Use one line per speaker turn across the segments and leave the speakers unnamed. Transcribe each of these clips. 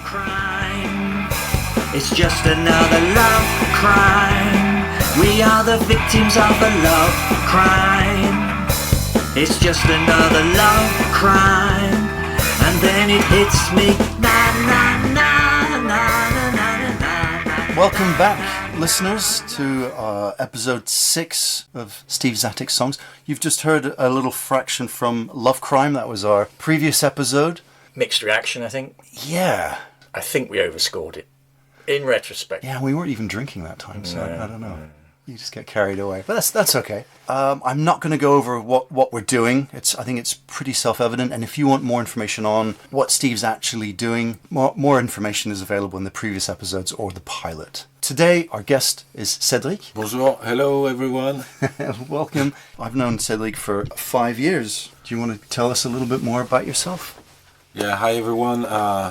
Crime. It's just another love crime. We are the victims of a love crime. It's just another love crime. And then it hits me. Na na na na na na na.
Welcome back, listeners, to episode 6 of Steve Zatic's songs. You've just heard a little fraction from Love Crime. That was our previous episode.
Mixed reaction, I think.
Yeah.
I think we overscored it. In retrospect.
Yeah, we weren't even drinking that time, so I don't know. You just get carried away. But that's okay. I'm not going to go over what we're doing. I think it's pretty self-evident. And if you want more information on what Steve's actually doing, more information is available in the previous episodes or the pilot. Today, our guest is Cedric.
Bonjour. Hello, everyone.
Welcome. I've known Cedric for 5 years. Do you want to tell us a little bit more about yourself?
Yeah, hi everyone.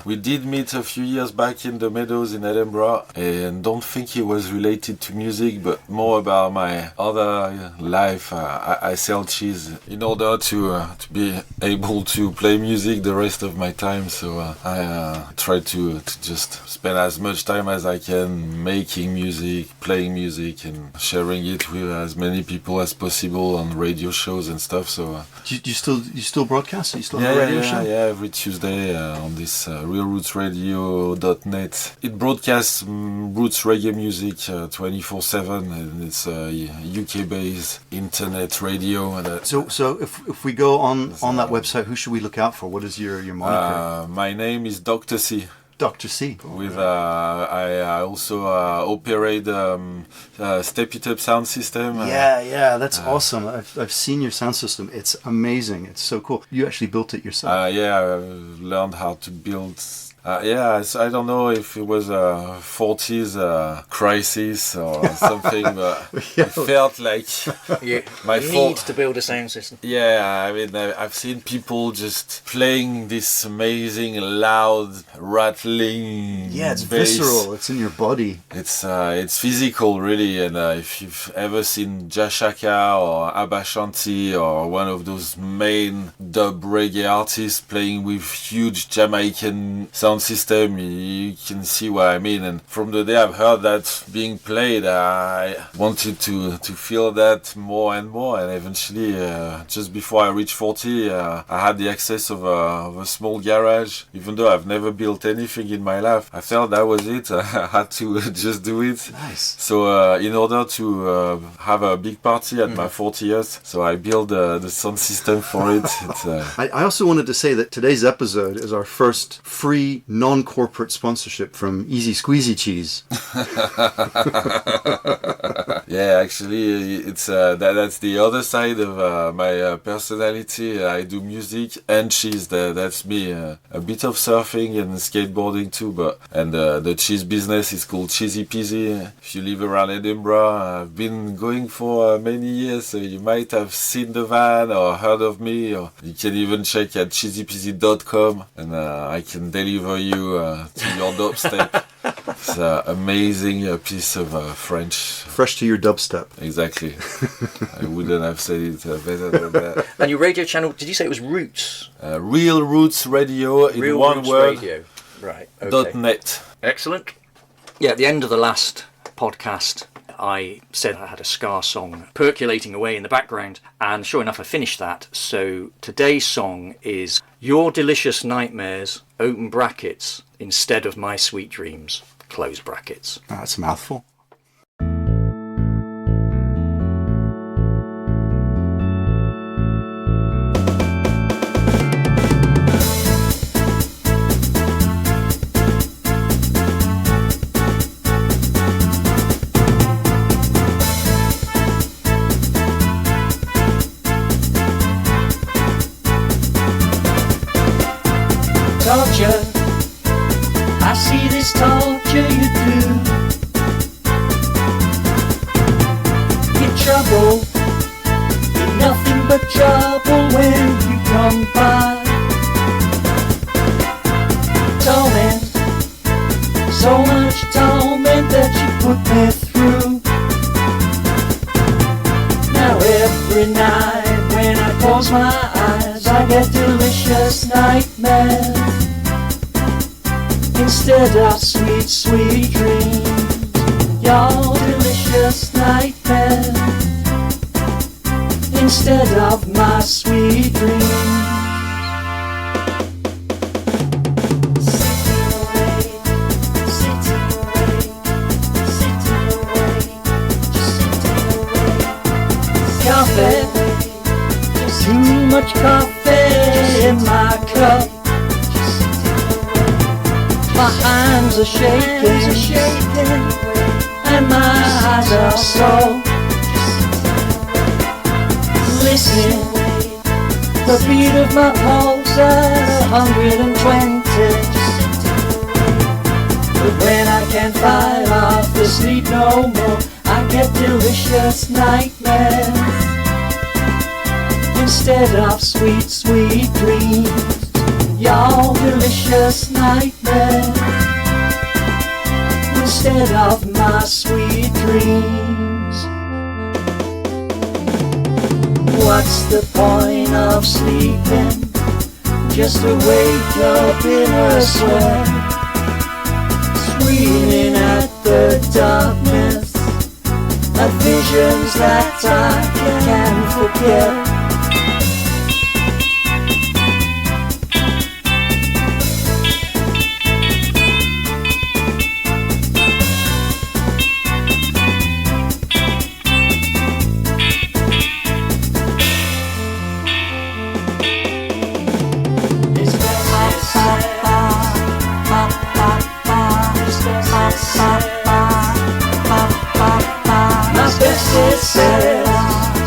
We did meet a few years back in the Meadows in Edinburgh, and don't think it was related to music, but more about my other life. I sell cheese in order to be able to play music the rest of my time, so I try to just spend as much time as I can making music, playing music, and sharing it with as many people as possible on radio shows and stuff. So
Do you still broadcast? You still have a radio show?
Yeah, every Tuesday on this realrootsradio.net. It broadcasts roots reggae music 24/7, and it's UK-based internet radio.
So if we go on that website, who should we look out for? What is your moniker?
My name is Dr. C.
Dr. C.
With I also operate Step It Up sound system.
Yeah, that's awesome. I've seen your sound system. It's amazing. It's so cool. You actually built it yourself.
Yeah, I learned how to build. I don't know if it was a 40s crisis or something, but it felt like my
need to build a sound system.
Yeah, I mean, I've seen people just playing this amazing, loud, rattling.
Yeah, it's
bass.
visceral. It's in your body.
It's physical, really. And if you've ever seen Jashaka or Abashanti or one of those main dub reggae artists playing with huge Jamaican sound system, you can see what I mean. And from the day I've heard that being played, I wanted to feel that more and more. And eventually, just before I reached 40, I had the access of a small garage. Even though I've never built anything in my life, I felt that was it. I had to just do it.
Nice.
So in order to have a big party at my 40th, so I built the sound system for it.
I also wanted to say that today's episode is our first free non-corporate sponsorship from Easy Squeezy Cheese.
Yeah, actually, it's that's the other side of my personality. I do music and cheese. That's me. A bit of surfing and skateboarding too, and the cheese business is called Cheesy Peasy. If you live around Edinburgh, I've been going for many years, so you might have seen the van or heard of me, or you can even check at cheesypeasy.com, and I can deliver you to your dubstep. It's an amazing piece of French.
Fresh to your dubstep.
Exactly. I wouldn't have said it better than that.
And your radio channel, did you say it was Roots?
Real Roots Radio in
Real
one
Roots
word.
Radio. Right. Okay.
.net.
Excellent. Yeah, at the end of the last podcast, I said I had a ska song percolating away in the background, and sure enough I finished that. So today's song is Your Delicious Nightmares, open brackets, instead of My Sweet Dreams, close brackets.
Oh, that's a mouthful.
Torture, I see this torture you do. You're trouble, you're nothing but trouble when you come by. Torment, so much torment that you put me through. Now every night when I close my eyes, I get delicious nightmares. instead of sweet, sweet dreams. Your delicious nightmare instead of my sweet dreams. Coffee, too much coffee in my cup. My hands are shaking, and my eyes are so. Listening, the beat of my pulse at 120. But when I can't fight off the sleep no more, I get delicious nightmares instead of sweet, sweet dreams. Your delicious nightmares instead of my sweet dreams. What's the point of sleeping just to wake up in a sweat, screaming at the darkness of visions that I can't forget.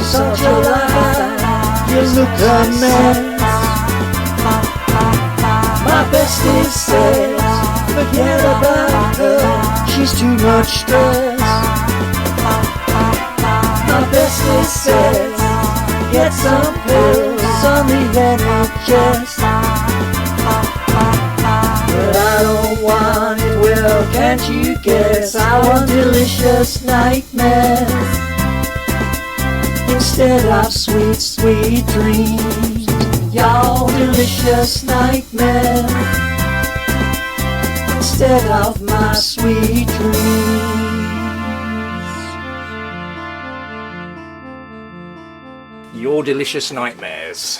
Such a lie, you look a mess. My bestie says, forget about her, she's too much stress. My bestie says, get some pills on the NHS. But I don't want it, well, can't you guess? I want delicious nightmares instead of sweet, sweet dreams. Your delicious nightmares instead of my sweet dreams.
Your delicious nightmares.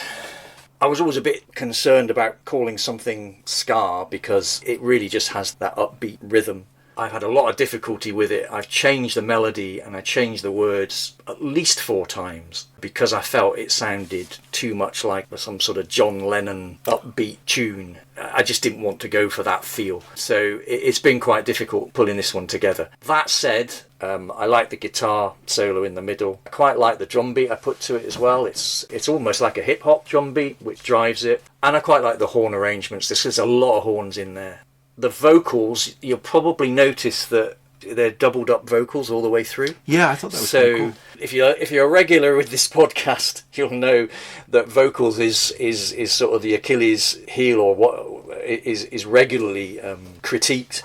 I was always a bit concerned about calling something ska because it really just has that upbeat rhythm. I've had a lot of difficulty with it. I've changed the melody and I changed the words at least 4 times because I felt it sounded too much like some sort of John Lennon upbeat tune. I just didn't want to go for that feel. So it's been quite difficult pulling this one together. That said, I like the guitar solo in the middle. I quite like the drum beat I put to it as well. It's almost like a hip hop drum beat which drives it. And I quite like the horn arrangements. There's a lot of horns in there. The vocals, you'll probably notice that they're doubled up vocals all the way through.
Yeah, I thought that was
so
cool.
if you're a regular with this podcast, you'll know that vocals is sort of the Achilles heel, or what is regularly critiqued.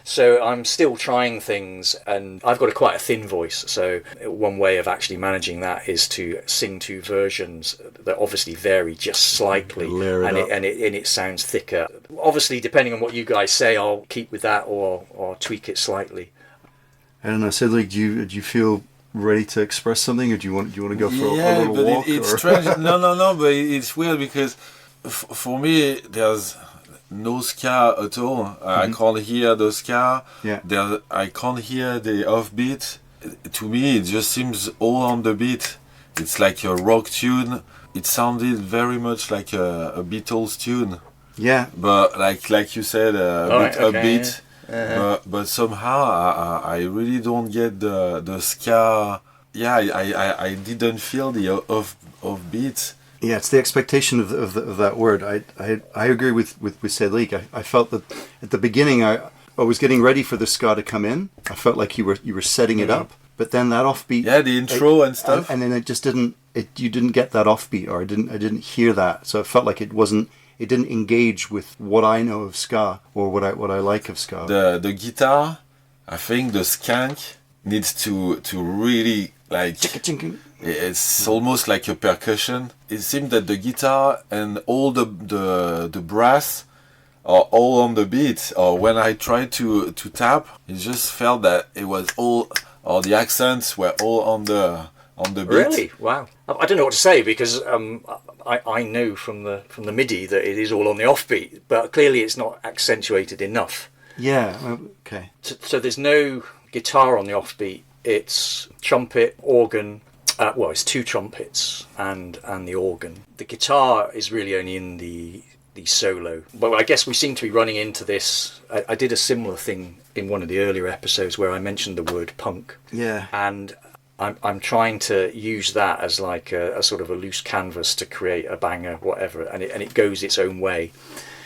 So I'm still trying things, and I've got quite a thin voice, so one way of actually managing that is to sing 2 versions that obviously vary just slightly, and it sounds thicker. Obviously, depending on what you guys say, I'll keep with that or tweak it slightly.
I don't know, Cedric, do you feel ready to express something, or do you want to go for a little walk?
It's strange. No, but it's weird because for me there's no ska at all. I can't hear the ska. Yeah. I can't hear the offbeat. To me, it just seems all on the beat. It's like a rock tune. It sounded very much like a Beatles tune.
Yeah.
But like you said, a bit upbeat.
Yeah.
But somehow I really don't get the ska. Yeah, I didn't feel the offbeat.
Yeah, it's the expectation of that word. I agree with Cedric. I felt that at the beginning I was getting ready for the ska to come in. I felt like you were setting it up, but then that offbeat.
Yeah, the intro and stuff.
And then it just didn't. You didn't get that offbeat, or I didn't hear that. So it felt like it wasn't. It didn't engage with what I know of ska or what I like of ska.
The guitar, I think the skank needs to really like. It's almost like a percussion. It seems that the guitar and all the brass or all on the beat, or when I tried to tap, it just felt that it was all, or the accents were all on the beat.
Really? Wow. I don't know what to say, because I know from the MIDI that it is all on the offbeat, but clearly it's not accentuated enough.
Yeah. Okay.
So there's no guitar on the offbeat. It's trumpet, organ. Well, it's 2 trumpets and the organ. The guitar is really only in the solo. But I guess we seem to be running into this. I did a similar thing in one of the earlier episodes where I mentioned the word punk.
Yeah.
And I'm trying to use that as like a sort of a loose canvas to create a banger, whatever, and it goes its own way.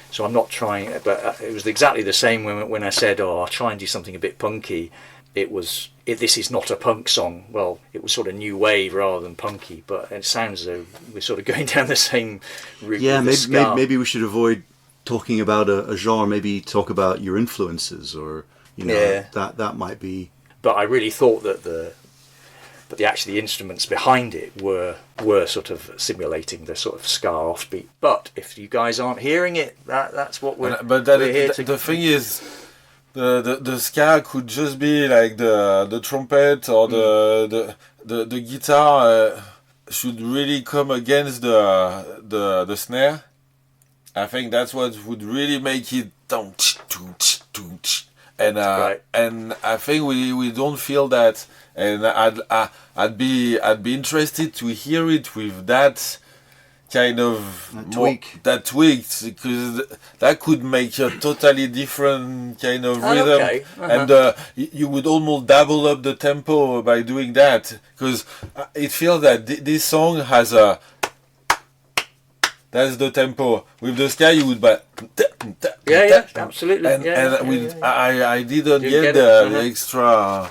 So I'm not trying, but it was exactly the same when I said, I'll try and do something a bit punky. This is not a punk song. Well, it was sort of new wave rather than punky, but it sounds as though we're sort of going down the same route.
Yeah,
with
maybe we should avoid talking about a genre. Maybe talk about your influences, or that might be.
But I really thought that the instruments behind it were sort of simulating the sort of ska offbeat. But if you guys aren't hearing it, that's what we're.
But the thing is, the ska could just be like the trumpet or the guitar should really come against the snare. I think that's what would really make it and
right.
And I think we don't feel that, and I'd be interested to hear it with that kind of
tweak,
because that could make a totally different kind of rhythm.
Okay. Uh-huh.
And you would almost double up the tempo by doing that, because it feels that this song has a. That's the tempo. With the ska, you would
yeah, absolutely.
And I didn't get
the
extra.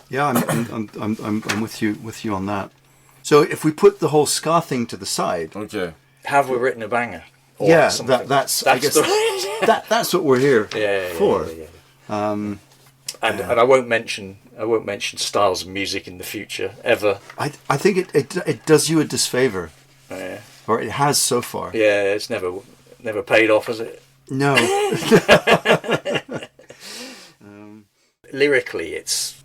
Yeah, I'm with you on that. So if we put the whole ska thing to the side,
Okay.
Have we written a banger? Or
yeah,
something?
that's I guess that's what we're here for.
Yeah. And I won't mention styles of music in the future ever.
I think it does you a disfavor.
Yeah.
Or it has so far.
Yeah, it's never paid off, has it?
No.
Lyrically, it's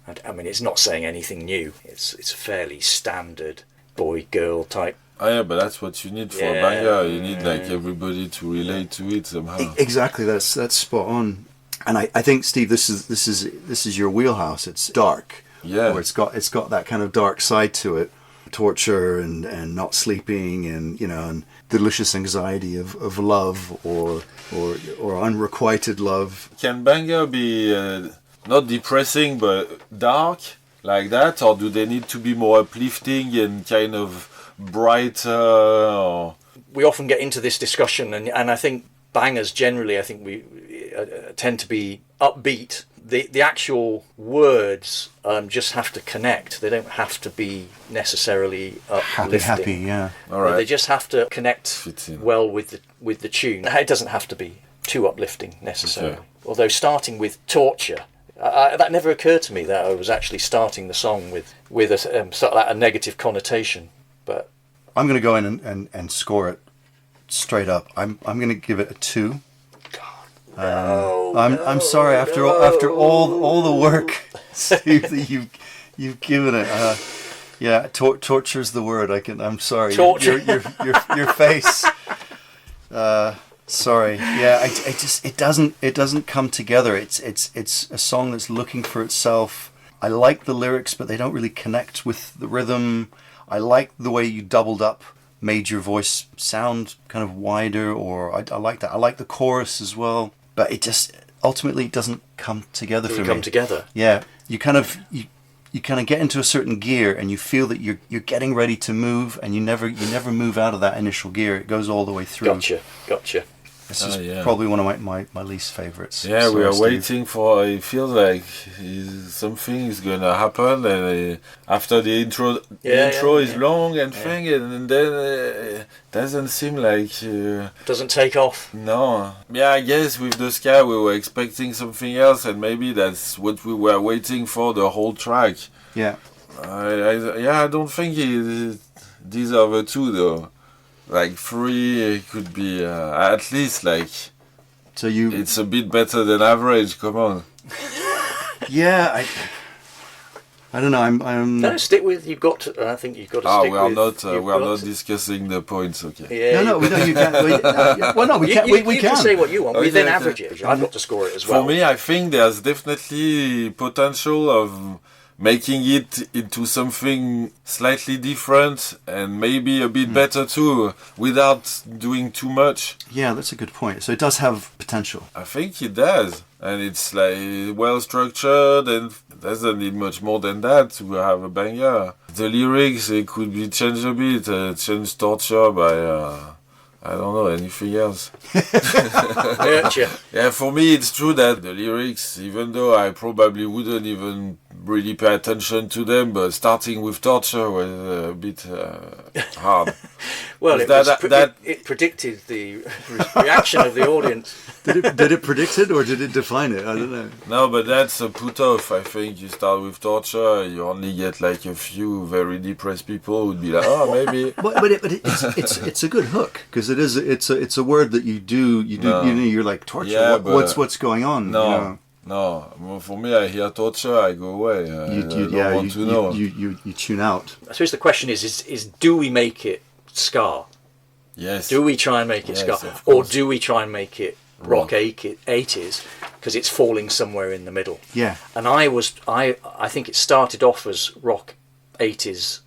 not saying anything new. It's a fairly standard boy-girl type.
Oh yeah, but that's what you need for a banger. You need like everybody to relate to it somehow.
Exactly, that's spot on. And I think, Steve, this is your wheelhouse. It's dark.
Yeah.
Or it's got that kind of dark side to it. Torture and not sleeping and and delicious anxiety of love or unrequited love.
Can banger be not depressing but dark like that, or do they need to be more uplifting and kind of brighter? Or...
We often get into this discussion, and I think bangers generally, I think we tend to be upbeat. The actual words just have to connect. They don't have to be necessarily uplifting.
Happy, yeah.
All right.
They just have to connect well with the tune. It doesn't have to be too uplifting necessarily.
Okay.
Although starting with torture, that never occurred to me that I was actually starting the song with a negative connotation. But
I'm going to go in and score it straight up. I'm going to give it a 2. I'm sorry. After all the work, Steve, that you've given it. Torture's the word. I'm sorry.
Torture.
Your face. Sorry. Yeah. It doesn't come together. It's a song that's looking for itself. I like the lyrics, but they don't really connect with the rhythm. I like the way you doubled up, made your voice sound kind of wider, or I like that. I like the chorus as well. But it just ultimately doesn't come together for me.
Come together.
Yeah, you kind of get into a certain gear, and you feel that you're getting ready to move, and you never move out of that initial gear. It goes all the way through.
Gotcha.
This is probably one of my least favorites.
Yeah,
Sorry,
we are
Steve.
waiting for. It feels like something is gonna happen, and after the intro is long and thing, and then it doesn't seem like
doesn't take off.
No. Yeah, I guess with the ska we were expecting something else, and maybe that's what we were waiting for the whole track.
Yeah.
I don't think he deserves a 2 though. Like 3 could be at least like
So you...
It's a bit better than average. Come on.
Yeah, I don't know. I'm.
No, stick with. You've got to. I think you've got to stick
we are
with.
not. We are not discussing the points. Okay.
Yeah.
No, we don't. You can't. Well, no, we can't. We
can say what you want. We then
Okay.
average it. I've got to score it as well.
For me, I think there's definitely potential of making it into something slightly different and maybe a bit better too, without doing too much.
Yeah, that's a good point. So it does have potential.
I think it does, and it's like well structured, and it doesn't need much more than that to have a banger. The lyrics, it could be changed a bit, change Torture by I don't know, anything else. Yeah, for me it's true that the lyrics, even though I probably wouldn't even really pay attention to them, but starting with Torture was a bit hard.
Well,
That
it predicted the reaction of the audience.
Did it predict it or did it define it? I don't know.
No, but that's a put off. I think you start with Torture, you only get like a few very depressed people who'd be like, oh, maybe.
But it's a good hook because it's a word that you do you're like Torture.
Yeah,
What's going on?
No.
You know?
No, well, for me, I hear Torture, I go away. I don't want to know.
You tune out.
I suppose the question is do we make it ska?
Yes.
Do we try and make it
Yes,
ska,
of
or
course.
do we try and make it rock 80s because it's falling somewhere in the middle?
Yeah.
And I think it started off as rock 80s,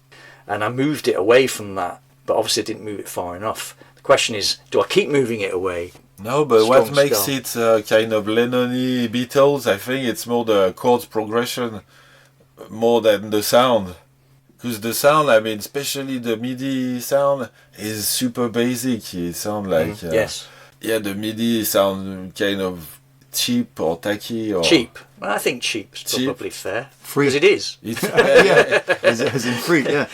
and I moved it away from that, but obviously I didn't move it far enough. The question is, do I keep moving it away?
No, but what
Strong
makes
ska.
it kind of Lennon-y Beatles, I think it's more the chord progression more than the sound. Because the sound, I mean, especially the MIDI sound, is super basic. It sounds like...
Yes.
Yeah, the MIDI sound kind of cheap or tacky or...
Cheap. Well, I think cheap's
Cheap.
probably fair.
Free.
Because it is.
It's,
Yeah, as in free. Yeah.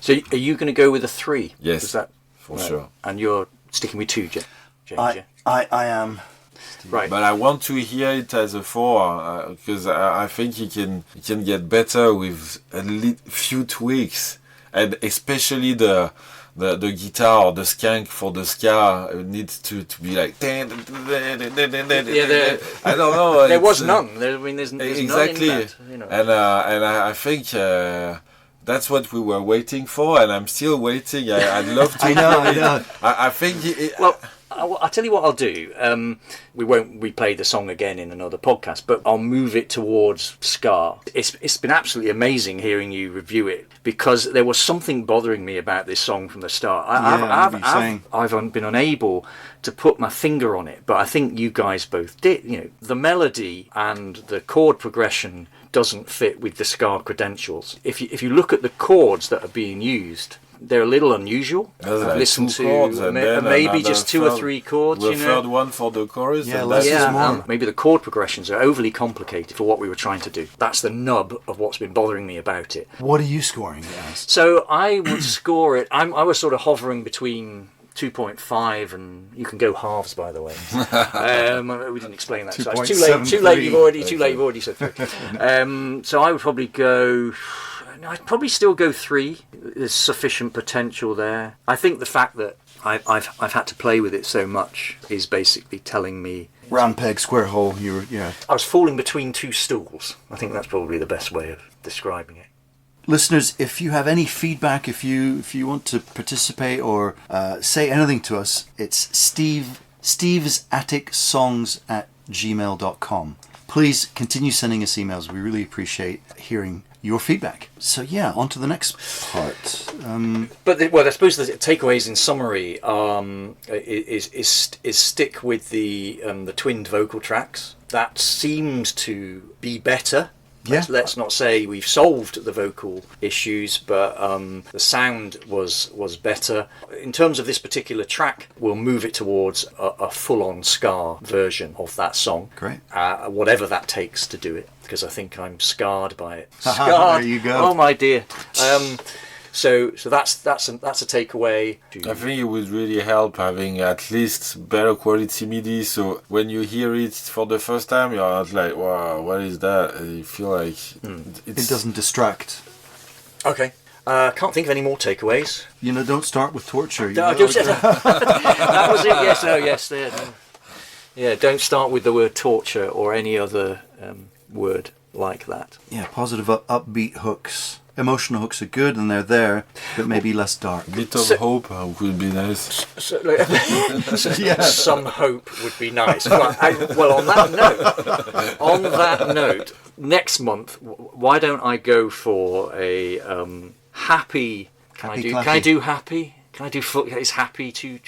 So are you going to go with a 3?
Yes,
Is that,
for sure.
And you're sticking with 2, James?
I am.
Right.
But I want to hear it as a 4 because I think he can get better with a few tweaks, and especially the guitar or the skank for the ska needs to be like. I don't know.
There was none. There's
exactly,
none in that, you know.
and I think. That's what we were waiting for, and I'm still waiting. I'd love to.
I know.
I think.
Well, I'll tell you what I'll do. We won't replay the song again in another podcast, but I'll move it towards ska. It's been absolutely amazing hearing you review it, because there was something bothering me about this song from the start. I've been unable to put my finger on it, but I think you guys both did. You know, the melody and the chord progression doesn't fit with the ska credentials. If you look at the chords that are being used, they're a little unusual. I've listened to maybe just 2 or 3 chords.
The third one for the chorus.
Yeah,
and
less
that's
is more.
Maybe the chord progressions are overly complicated for what we were trying to do. That's the nub of what's been bothering me about it.
What are you scoring, guys?
So I would score it. I was sort of hovering between 2.5, and you can go halves, by the way. We didn't explain that. So it's too late. Too late. You've already said 3. So I would probably go. I'd probably still go 3. There's sufficient potential there. I think the fact that I've had to play with it so much is basically telling me
Round peg, square hole.
I was falling between 2 stools. I think that's probably the best way of describing it.
Listeners, if you have any feedback, if you want to participate or say anything to us, it's stevesatticsongs@gmail.com. Please continue sending us emails. We really appreciate hearing your feedback. So yeah, on to the next part.
But I suppose the takeaways in summary is stick with the twinned vocal tracks. That seems to be better.
Yeah.
Let's not say we've solved the vocal issues, but the sound was better. In terms of this particular track, we'll move it towards a full-on ska version of that song.
Great.
Whatever that takes to do it, because I think I'm scarred by it.
There you go.
Oh my dear. So that's a takeaway.
I think it would really help having at least better quality MIDI, so when you hear it for the first time, you're not like, wow, what is that? And you feel like
It doesn't distract.
Okay. Can't think of any more takeaways.
Don't start with Torture.
That was it. Yes. There. Yeah, don't start with the word torture or any other word like that.
Yeah, positive upbeat hooks. Emotional hooks are good and they're there, but maybe less dark.
A bit of hope would be nice.
Some hope would be nice. Well, on that note, next month, why don't I go for a happy? Can I do happy? Can I do is happy to?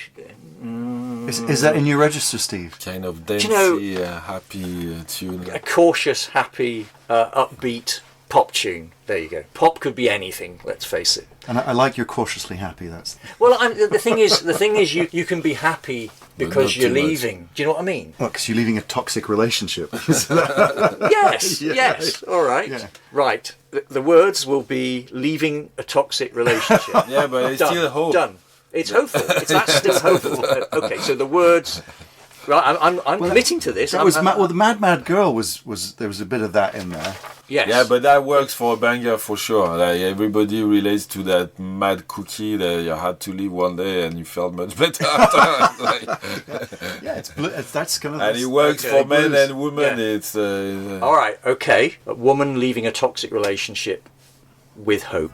Is that in your register, Steve?
Kind of dancey, happy tune.
A cautious, happy, upbeat pop tune. There you go. Pop could be anything. Let's face it.
And I like you're cautiously happy. That's
well. The thing is, you can be happy because you're leaving. Do you know what I mean?
well, because you're leaving a toxic relationship.
Yes. All right. Yeah. Right. The words will be leaving a toxic relationship.
Yeah, but it's still hope.
Done. It's hopeful. That's still hopeful. Okay, so the words. Right, I'm committing to this.
The Mad Girl was there was a bit of that in there.
Yes.
Yeah, but that works for a banger for sure. Like everybody relates to that mad cookie that you had to leave one day and you felt much better after.
That's kind of.
And it works for men
blues.
and women.
Yeah.
It's
all right. Okay, a woman leaving a toxic relationship with hope.